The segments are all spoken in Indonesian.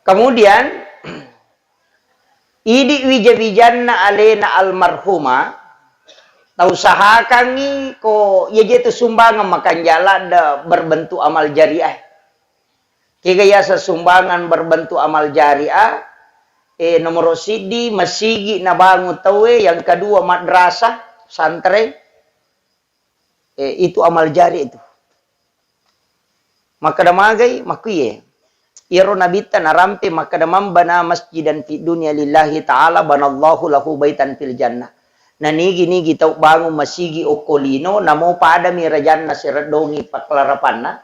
Kemudian idi wija-wijanna alena almarhuma tausahakangi ko yeje tu sumbangan makan jalan berbentuk amal jariah. Kaya sumbangan berbentuk amal jariah. Nomor sidi masigi na bangun tawe, yang kedua madrasah santren. Itu amal jari itu. Maka damagai makuye. Iro nabita narampe maka damambana masjidan fi dunya lillahi ta'ala banallahu lahu baitan fil jannah. Nanigi-nigi tau bangun masigi okolino namo pada mirajanna siradongi paklarapanna.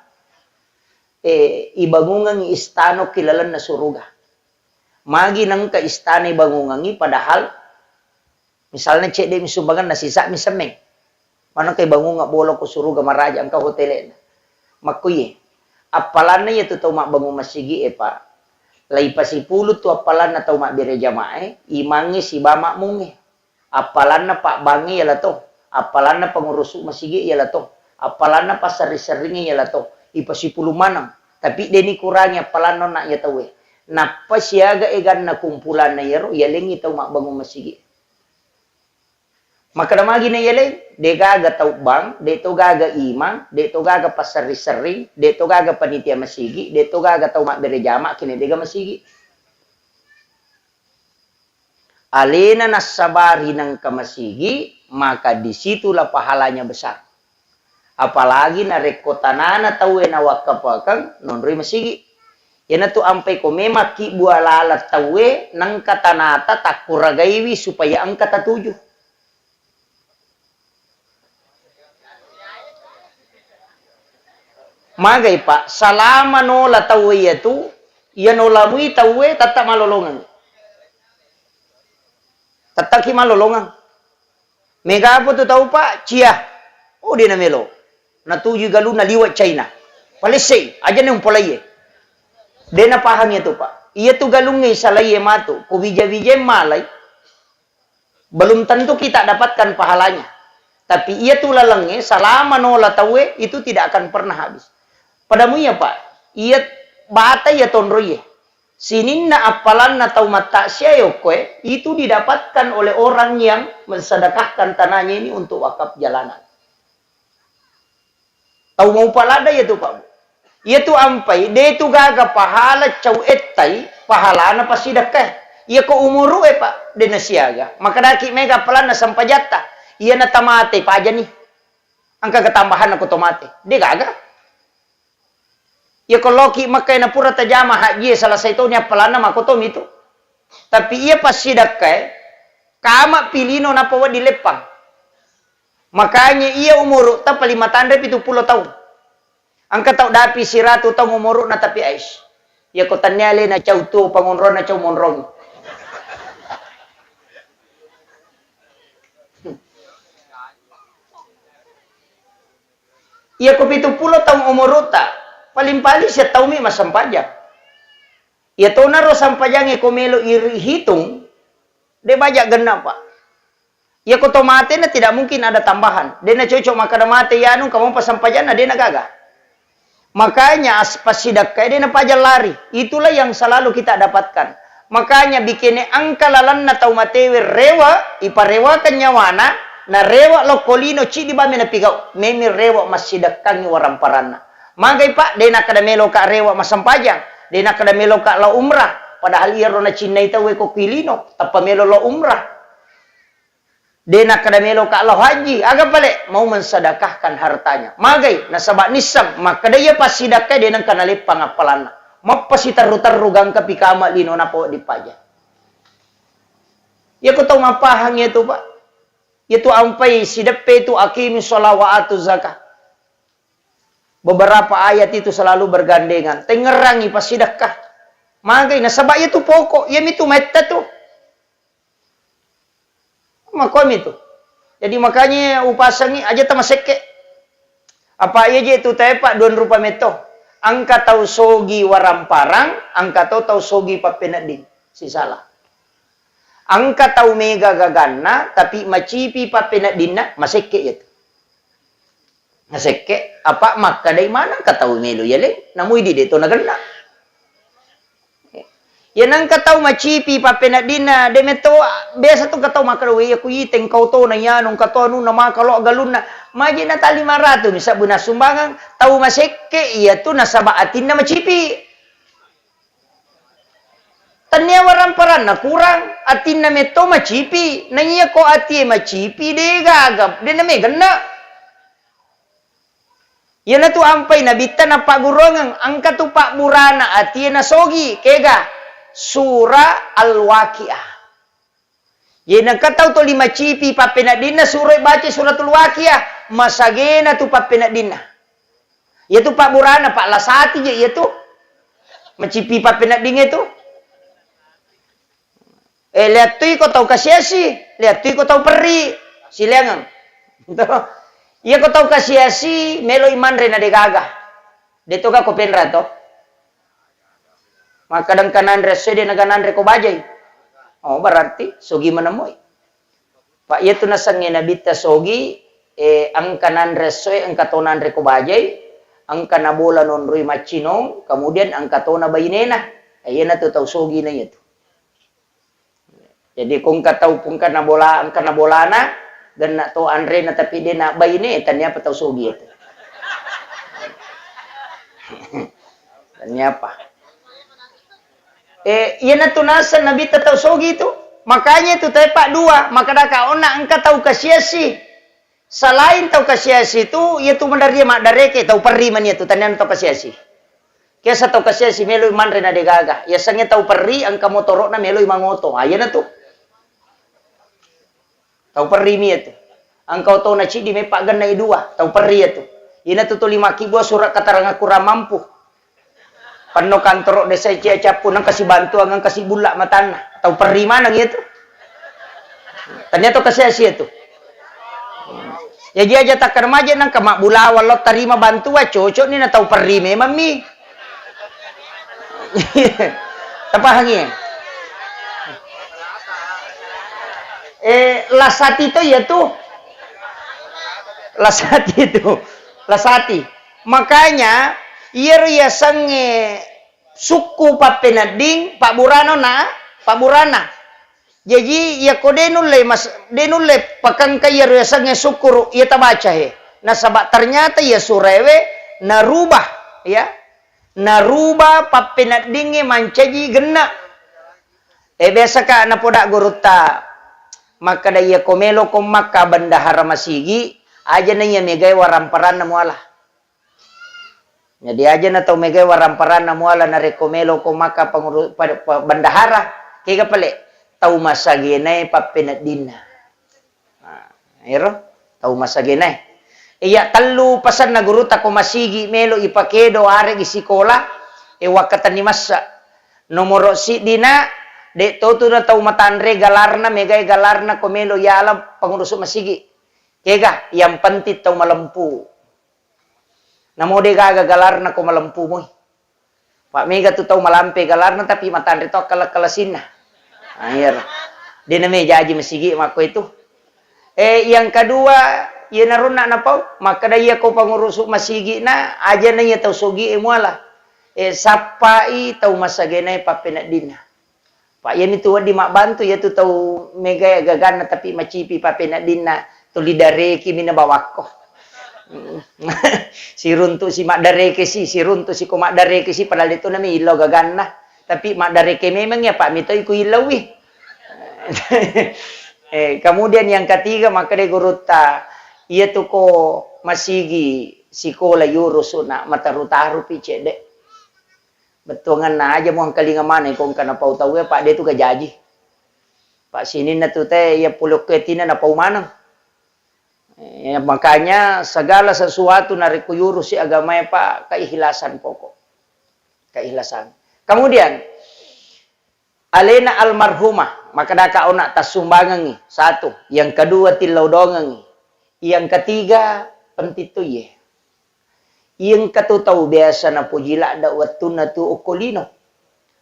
Ibangungang istano kilalan na suruga. Magi nang ka istana ibangungangi padahal misalnya cek dia misumbangan nasisa misemeng. Mana kay bangunga bolok ko suruga maraja ang ka hotelena. Makuye. Apalan na yato tau mak bangun masigi pa. Lai pasipulut tu apalan na tau mak bere jamae. Imangi si bamak mungi. Apalan na pak bangi yala to. Apalan na pengurusu masigi yala to. Apalan na pasari-saringi yala to. Ipasipulu manang. Tapi deni kurangnya apalan no nak yatawe. Napa siaga egan na kumpulan na yaro. Yalengi tau mak bangun masigi. Maka damagi na yeleng, de gaga tau bang, de to gaga imang, de to gaga pasari-sering, de to gaga panitia masigi, de to gaga tau mak berejama, kini dega masigi. Alena nasabari ng kamasigi, maka disitulah pahalanya besar. Apalagi na rekotanana tau na wakapakang, nonroy masigi. Yan na to ampay ko, memaki bualala tawe ng katanata takuragaywi supaya ang katatuju. Magay pa, salama no la tawe yatu, yan no lamui tawe, tatak malolongan. Tataki malolongan. Mega po to tau pa, cia. O di na melo. Natuju galu na liwat China. Palisay, aja na yung polaye. De na pahang ito pa. Iya to galungay sa laye mato, kubija-bija malay. Belum tentu kita dapatkan pahalanya. Tapi iya to lalangnya, salama no la tawe, itu tidak akan pernah habis. Padamu ya Pak, iya bata ya tonroye. Sinin na apalan na tau mata siya kwe, itu didapatkan oleh orang yang mensedekahkan tanahnya ini untuk wakaf jalanan. Tau mau palada ya tu Pak. Iya tu ampai, dia tu gaga pahala cau etai, pahala na pasidakah. Iya ko umuru Pak, dia nasiaga. Maka daki mega palan na sampajata. Iya na tamate pa aja nih. Angka ketambahan aku tomate. Dia gaga. Ya kalau ki makai na pura tajama haji salah satu nya pelana makotom itu. Tapi ia pasti dakai kama pilino na pawa di lepang. Makanya ia umur ta palimatan rep itu 10 tahun. Angka tau dapi siratu tau umur na tapi ais. Ya ko tanyale na chau tu pangonron na chau monrong. Ia ko 70 tahun umur ta. Paling-paling siya tahu mi masampajang. Ya to naro sampajang komelo hitung, de banyak genap Pak. Ya ko tomate na tidak mungkin ada tambahan. De na cocok maka mate ya anu kamu pasampajang na de na gaga. Makanya pasidakai de na pajal lari. Itulah yang selalu kita dapatkan. Makanya bikinnya angka lalan na tau matewe rewa, iparewa kanyawana, na rewa lo kolino cidi ba na pigau. Memi rewa masidakangi waramparana. Magay Pak, de na kada melo ka rewa masampajang, de na kada melo ka la umrah, padahal iya ro na Chinay tawe ko pilino, tappa melo la umrah. De na kada melo ka la haji, aga pale mau mensedekahkan hartanya. Magay nasaba nisam, maka daya pasidakay de nang kanalip pangapalan. Mapasitaru-taru gang kapikama lino na po di paja. Ya ko taw mapahang ito Pak. Ito ampay sidape tu akim sholawatu zakah. Beberapa ayat itu selalu bergandengan. Tengerangi pasidakah. Magay, nasaba itu pokok. Yam itu metta tuh. Makom itu. Jadi makanya upasangi aja tamaseke. Apa aja itu tepak don rupa meto. Angka tau sogi waramparang. Angka tau sogi papenadin. Si salah. Angka tau mega gagana. Tapi macipi papenadin maseke itu. Naseke apa maka dari mana kata melo ya le namui di deto nagana Yan ang kataw machipi papenadina de meto besa tu kataw makarawi aku iteng kau to na yan nung kataw nung na makalo galun na maji na tali marato misa buna sumbangan tau masekke iya tu nasabaatin na machipi. Tanya waran na kurang atin na meto machipi na iya ko ati machipi de gagap de na me ganna. Yan na tu ampay na bitta na pagurongang ang katupa burana ati na sogi kega Surah Al-Waqiah. Yan ang kataw to lima chipi papenadin na surah baca suratul Waqiah. Masagena tu papenadin na. Yaitu pak burana, pak lasati je yaitu. Machipi papenadin itu. Lihat tu ko tau kasiasi. Lihat tu ko tau peri. Silangang. Iya ko tau kasiasi melo iman rena de gaga. Deto ka ko penra to. Maka kadang kanan resede na ganan ko bajay. Oh, berarti sogi menemui. Pak itu nasangnya nabita sogi ang kanan resoy ang katonan ko bajay, ang kanabola non rui machinong, kemudian ang katona bayinena. Ayan na to tau sogi na ito. Jadi kung kataw pung kanabola ang kanabolana, ganna to andre na tapi de na bayine tanya pa tau sogi ito. Tanya pa. Yan na tunasan na bita tau sogi itu. Makanya itu tayo pak dua. Maka dakaon na ang katau kasyasi. Selain tau kasyasi itu, itu mendaria mak dareke tau perri man itu. Tanyan tau kasyasi. Kaya sa tau kasyasi, meloy man rin na degaga. Yasangnya tau perri, ang kamotoro na meloy mangoto. Ayan na to. Tau perri mi itu. Ang kau tau na chidi may pagan na idua. Tau perri itu. Yan na to 5 kibo surat katarang aku ramampu. Pano kantoro desa cia capu nang kasih bantu ang kasih bulak matana. Tahu perri mana gitu. Ternyata kasih asia itu. Ya dia aja tak remaja nang kamak bula walau terima bantu wa cocok ni na tahu perri memang mi. Tapahangi. Lasati itu ya tuh. Lasati itu. Lasati. Makanya iya sange suku papenading Pak Burano na Pak Burana. Jadi ya ko denule pakan kaya sange syukur ia tabaca he. Nah sabak ternyata ya surewe narubah ya. Narubah papenadinge mancaji gena. Biasa ka na poda guruta. Maka da iya komelo ko maka bandahara masigi aja na iya megay waramparan na muala. Jadi aja na tau megay waramparan na muala na rekomelo ko maka pangurus bandahara kaya pala tau masaginay papinadina. Ero tau masaginay. Iya talu pasan na guruta ko masigi melo ipakedo are isikola wakatan ni masa nomoro si dina de toto na tau matanre galarna megay galarna ko melo yala pangurus masigi. Kaya yang penting tau malampu. Namo de gagar na ko malampu mo. Pak mega tu tau malampe galar na tapi matan rito kalasin na. Ayer. Di na may jaji masigi mako itu. Yang kedua, iya naron na pau, maka daya ko pangurusuk masigi na aja na iya tau sogi muala. Sapai tau masagenay papenadina. Pak yan itu di mak bantu ya tu tau mega gagan na tapi macipi papenadina tulidare kimi na bawako. Si runtu si mak dareke si runtu si ko mak dareke si padahal itu nami ilaw gaganna tapi mak dareke memang ya Pak Mito iku ilaw kemudian yang ketiga maka de guruta iya tu ko masigi sikola yurusuna matarutaru pice de betungan na aja mo ang kalinga mana kung kana pau tau ya Pak de tu gajaji Pak sini na tu teh ya puluk ketina na pau manang. Ya, makanya segala sesuatu narik kuyuru si agama Pak keikhlasan pokok. Keikhlasan. Kemudian alena almarhumah maka daka ona tasumbangan satu, yang kedua tilau dongang, yang ketiga pentitu ye. Yang ketutau biasa na pujila da watuna tu ukulino.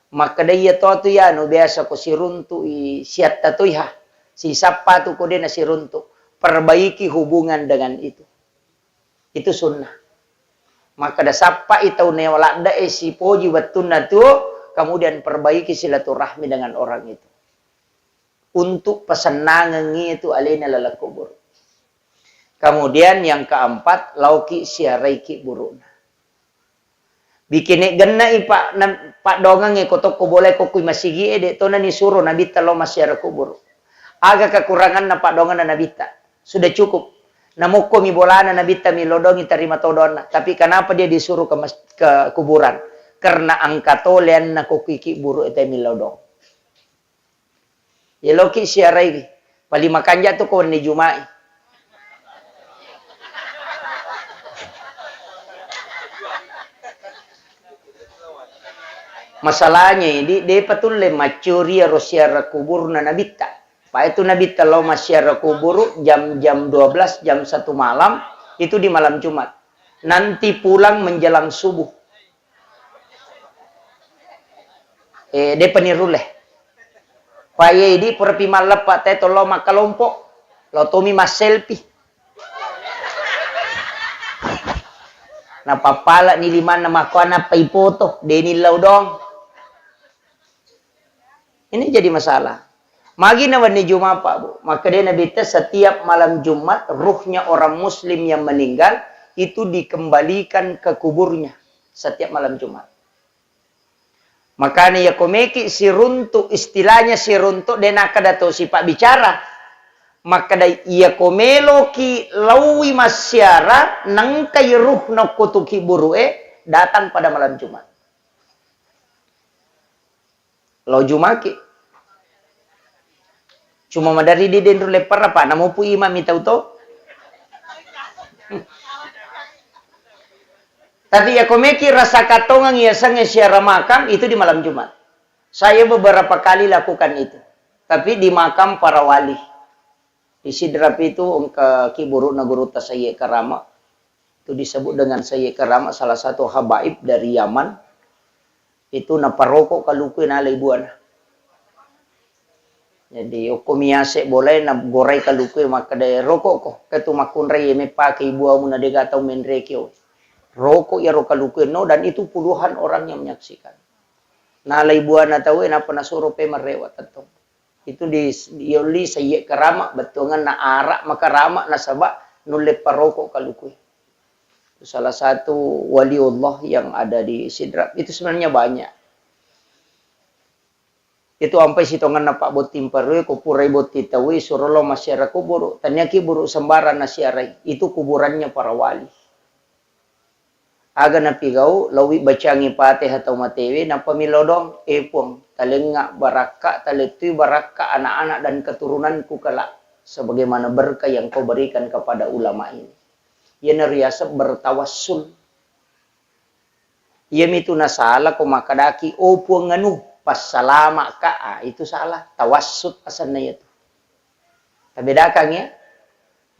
Maka daya to tu ya no biasa ko siruntu siat tatuiha. Si sapa tu ko na siruntu. Perbaiki hubungan dengan itu. Itu sunnah. Maka da sapa itau ne wala da si poji watuna tu kemudian perbaiki silaturahmi dengan orang itu. Untuk pesenangan itu alina lala kubur. Kemudian yang keempat, lauki siaraiki buruna. Bikin genna pak dongang kotok ko boleh ko kui masigi ede to na ni suruh nabita lo masyara kubur. Aga kekurangan na pak dongan na nabita. Sudah cukup. Namuko mi bolana nabita mi lodongi terima todona. Tapi kenapa dia disuruh ke kuburan? Karena angkatolean na kukiki buru ete mi lodong. Ya loki siarai. Pali makanja tu ko ni Jumai. Masalahnya di patulle macuria rosiara kubur na nabita. Pak itu nabita lo masyara kubur jam 12 jam 1 malam itu di malam Jumat. Nanti pulang menjelang subuh. De peniruleh. Pak di perpi malap pak teto lo makalompok. Lo tomi mas selfie. Na papala ni liman na makwana paipoto. Deni laudong. Ini jadi masalah. Magi na wani Jumat Pak Bu. Maka dia nabita setiap malam Jumat ruhnya orang muslim yang meninggal itu dikembalikan ke kuburnya setiap malam Jumat. Makanya ya komeki si runtuk istilahnya si runtuk dan akadato si Pak bicara. Maka iya komelo ki lawi masyara nangkai ruh no kutuki burue datang pada malam Jumat. Lo Jumaki. Cuma madari di dendru lepar apa? Namu pu imam itau to. Tapi ya komeki rasa katongang ya sange syara makam itu di malam Jumat. Saya beberapa kali lakukan itu. Tapi di makam para wali. Di Sidrap itu ke Kiburu Naguru Tasaye Karama. Itu disebut dengan Sayyid Karama, salah satu habaib dari Yaman. Itu naparokok kalukuin ala ibuana. Jadi okomiase boleh na goray kalukuin maka day rokok ko. Katu makunray me pakai ibu amu na degatau menrekyo. Rokok ya rokalukuin no dan itu puluhan orang yang menyaksikan. Nala ibuana tahu na panasuro pe marewat atong. Itu di yoli Sayyid Karama betungan na arak makarama na sabak nulle parokok kalukuin. Salah satu waliullah yang ada di Sidrap. Itu sebenarnya banyak. Itu sampai sitongan na Pak Botim Parwe, kupurai boti tawi, surolo masyara kuburu. Tanyaki buru sembaran nasyarai. Itu kuburannya para wali. Aga na pigau, lawi bacangi pate atau matewe, na pamilodong, epong, talenga baraka, taletui baraka anak-anak dan keturunanku kelak. Sebagaimana berkah yang kau berikan kepada ulama ini. Ia nariasa bertawassul. Ia mitu nasala ko makadaki opo nganu pas salama ka itu salah tawassut asanna itu. Tabedakan ya.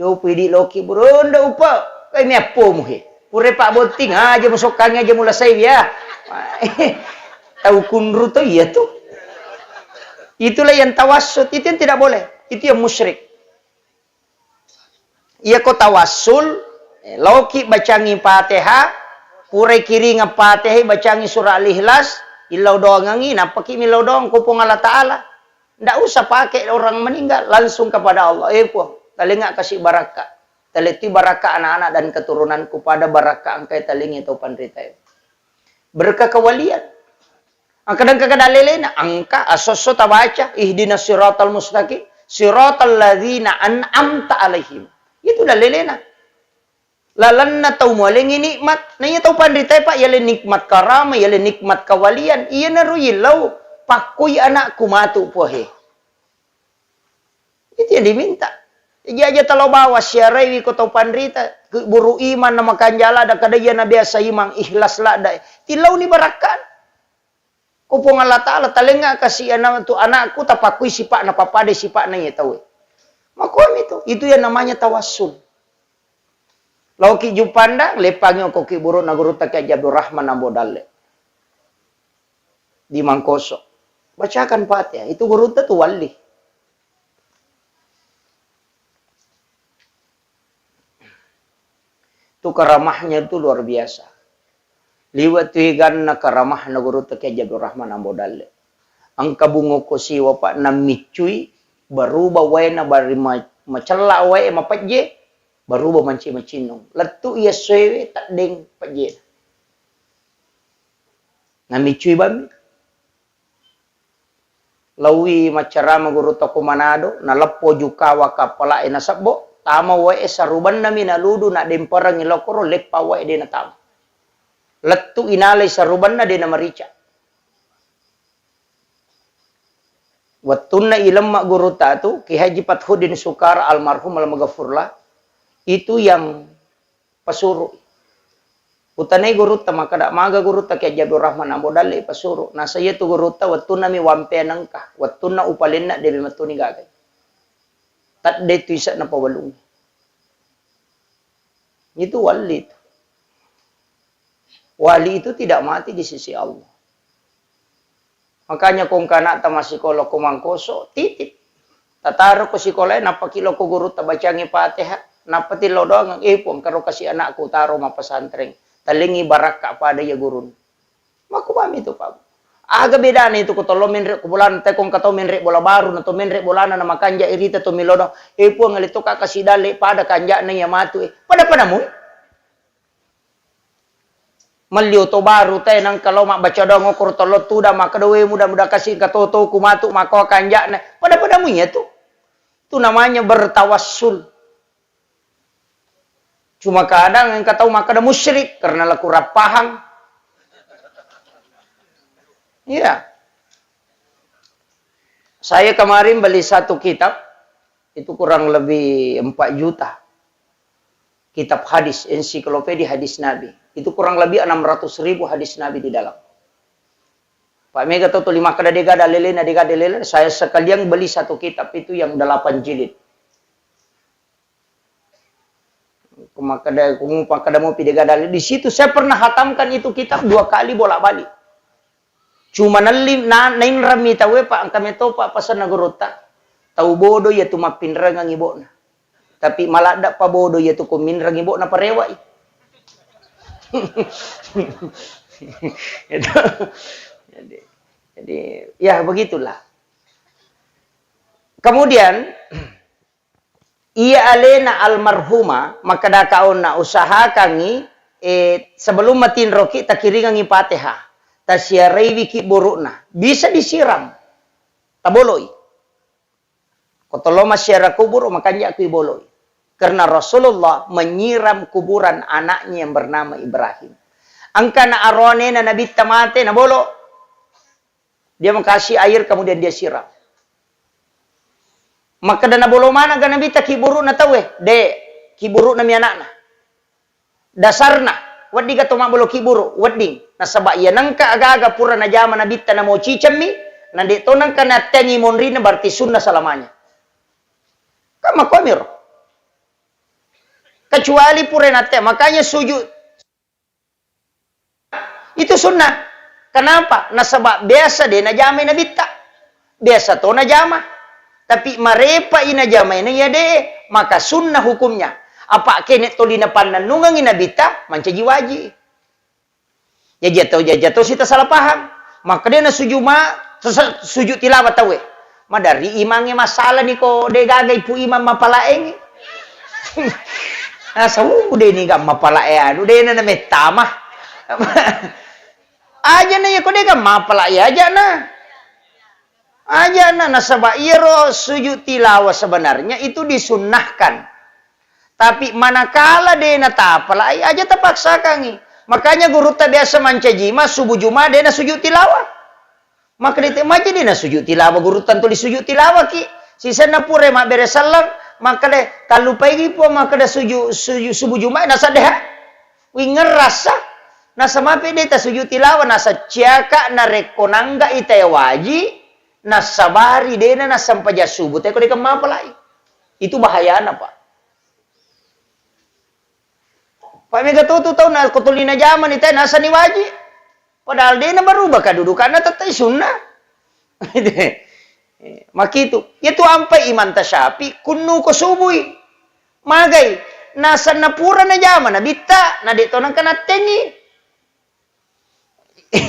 Yo pidi loki buronda upa kay mi apo mo he. Pure Pak Boting aja musokannya aja mula saya ya. Tahu kunru to iya tuh. Itulah yang tawassut, itu yang tidak boleh. Itu yang musyrik. Ia ko tawassul lauki bacangi Fatihah, pure kiri nga Fatihah bacangi surah Al-Ikhlas, ilau doang ngangi, napaki milau doang kupung Allah Ta'ala. Ndak usah pakai orang meninggal, langsung kepada Allah. Po, talinga kasih barakah. Taliti barakah anak-anak dan keturunanku pada barakah angkai talingi atau pandritai. Berkah kewalian. Kadang-kadang lelena, angka asoso tabaca, ihdinas siratal mustaqim, siratal ladzina an'amta alaihim. Itu dah lelena. Lalan na tau mo lengi nikmat na iya tau panditay pa yale nikmat karama yale nikmat kawalian iya na ruyilaw pakuy anak kumatu po he itu yang diminta iya aja talo bawas syarai ko tau pandita buru iman na makanjala da kadaya na biasa imang ikhlas la da tilaw ni barakan kupong Allah Ta'ala talenga kasi anak tu anakku tapakuy sipa na papade sipa na iya tau makuam itu yang namanya tawassul. Lauki jupanda lepangyo ko kiburu naguru takya Abdul Rahman Ambodale di Mangkoso. Bacakan Fatihah, itu guru tu wali. Itu karamahnya itu luar biasa. Liwat tuigan na karamah na guru ta kay Jabir Rahman ang bodal. Ang kabungo ko si wapa na micuy, baru ba way na bari macala way mapadye, baru ba manci macinong. Latu iya sewe tak deng padye. Na micuy ba mi? Lawi macarama guru ta kumanado, na lapo jukawa kapala ina sabbo, tama way saruban na minaludo na demparang ilokoro lepa way de na tama. Latu inalay saruban na de na marica. Watun na ilam mak guru ta tu Ki Haji Fathudin Sukar almarhum al-Maghfurlah itu yang pasuru. Utanay guru ta makada maga guru ta kay Jabir Rahman ambodale pasuru. Na saya tu guru ta watun na mi wampe nangka, watun na upalin na de matuni gagay. Tat de tu isa na pawalung. Itu wali itu. Wali itu tidak mati di sisi Allah. Makanya kung kana ta masikolo kumangkoso, titip. Tataro ko sikolay, napakilo ko guru tabacangi Fatiha, napatilo doang ang ipong, karo kasi anak ko taro mapasantreng. Talingi baraka pada ya gurun. Makumami itu pa. Aga beda na ito ko tolo minre ko bulan, te kung kato minre bola baru, na to minre bolana na makanja irita to milodo, ipong ngalito ka kasidali, pada kanja na yamatu pada mo. Maliw to baru tayo ng kalau mak baca doang okur tolot tuda makadawe mudah-mudah kasih katoto kumatu mako kanja na pada mo ya tuh. Itu namanya bertawassul. Cuma kadang yang kata makada musyrik karena laku rapahang. Iya. Saya kemarin beli satu kitab itu kurang lebih 4 juta. Kitab hadis, ensiklopedia hadis Nabi. Itu kurang lebih 600.000 hadis Nabi di dalam. Pak Mega tuh 5 kada dega dalilin, saya sekalian beli satu kitab itu yang 8 jilid. Kada mau pidega dalil. Di situ saya pernah hatamkan itu kitab 2 kali bolak-balik. Cuma nain rami tawe Pak kami to Pak pasan nagurota. Tahu bodoh ya tu mapinrang ang ibo na. Tapi malada pa bodoh ya tu kuminrang ibo na parewa. Jadi ya begitulah. Kemudian ia alena almarhuma maka dakaon na usaha kangi sebelum matin roki takiringan ngi Fatihah tasyarai wiki burukna bisa disiram taboloy kotolo masyara kubur makanya aku boloi karena Rasulullah menyiram kuburan anaknya yang bernama Ibrahim. Angkana arone na nabi tamate na bolo. Dia mengkasih air kemudian dia siram. Maka dana bolo mana ga nabi ta kiburu na tawe de kiburu na mi anakna. Dasarna wadi ga to bolo kiburu wading nasaba iya nangka aga-aga pura na jama nabi ta na mo cicammi nandi to nangka na tengi monri na berarti sunnah selamanya. Kama komiro. Kecuali purenate, makanya sujud itu sunnah. Kenapa? Nasabak biasa deh najama na bitta. Biasa to najama. Tapi marepa ina jama ini ya deh, maka sunnah hukumnya. Apa kene to dinapan nungang ina bitta mancaji waji. Ya jatuh sita salah paham. Maka dia na sujud tilawat tawe. Madari imangnya masalah nih ko de gagay pu imam mapalaeng. Asa udah ni gak mapalae anu de na metama. Aja na ya ko de gak mapalae aja na. Aja na nasaba iro sujud tilawah sebenarnya itu disunnahkan. Tapi manakala de na tapalae aja terpaksa kangi. Makanya guru ta biasa mancajima subuh Jumat de na sujud tilawah. Maka di maji dia na sujud tilawah guru tantu di sujud tilawah ki sisa na pure mak beres salam maka de kalau pagi po maka de sujud subuh Jumat nasa deha winger rasa nasa mape de ta sujud tilawah nasa ciaka na rekonangga ite waji nasa bari de na sampaja subuh te ko de kamapalai itu bahaya na Pak. Pak Mega tutu tahu na kutulina zaman ite nasa ni waji. Padahal dia na berubah kedudukannya tetap sunnah. Makitu. Itu ampai iman tasyapi kunu ko subui. Magay. Nasa napura na jaman. Na bita. Na dito nang kanatengi.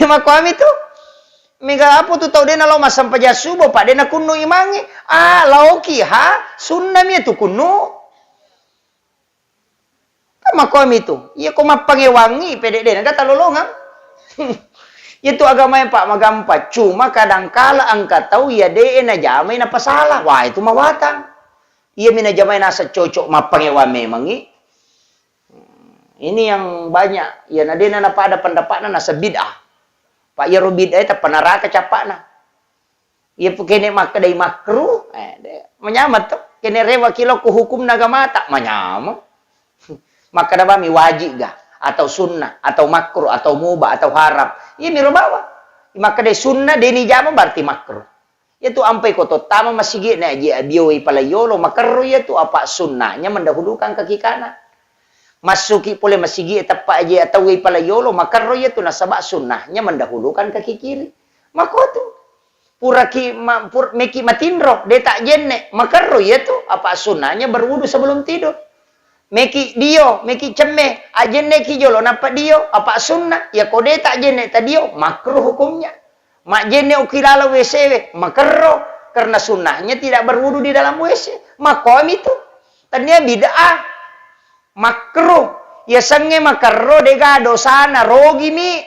makwami tu. Mega apa tu tau dia na lo masam paja subo pak dia na kunu imangi. Ah lauki ha sunna mi tu kunu. Makwami tu. Iya ko mapangewangi pede dia kata lolongang. Itu agama yang pak magampa. Cuma kadangkala angka tahu ya de na jamai na pasalah. Wah itu mawatang. Iya mina jamai nasa cocok mapangewa memangi. Ini yang banyak. Ya nadena na pada pendapat na nasa bid'ah. Pak ya bid'ah itu penaraka capakna. Iya kene makadai makruh. Menyamat tuh. Kene rewa kilo ku hukum nagama tak menyamat. Maka dabami wajib gah atau sunnah atau makruh atau mubah atau haram. Iya miro bawa. Maka de sunnah deni jama berarti makruh. Itu ampai ko tama masigi na ji abioi palayolo makruh itu apa sunnahnya mendahulukan kaki kanan. Masuki pole masigi tepa aja atau wi palayolo makruh itu nasabak sunnahnya mendahulukan kaki kiri. Maka tu puraki meki matindro de tak jenne makruh itu apa sunnahnya berwudu sebelum tidur. Meki dio, meki cemeh, ajenne ki jolo napa dio, apa sunnah, ya kode tak jenne tadio, makruh hukumnya. Mak jenne ukilala WC, makruh, karena sunnahnya tidak berwudu di dalam WC. Makom itu, tadinya bid'ah, makruh, ya sange makruh dega dosana, rogi mi,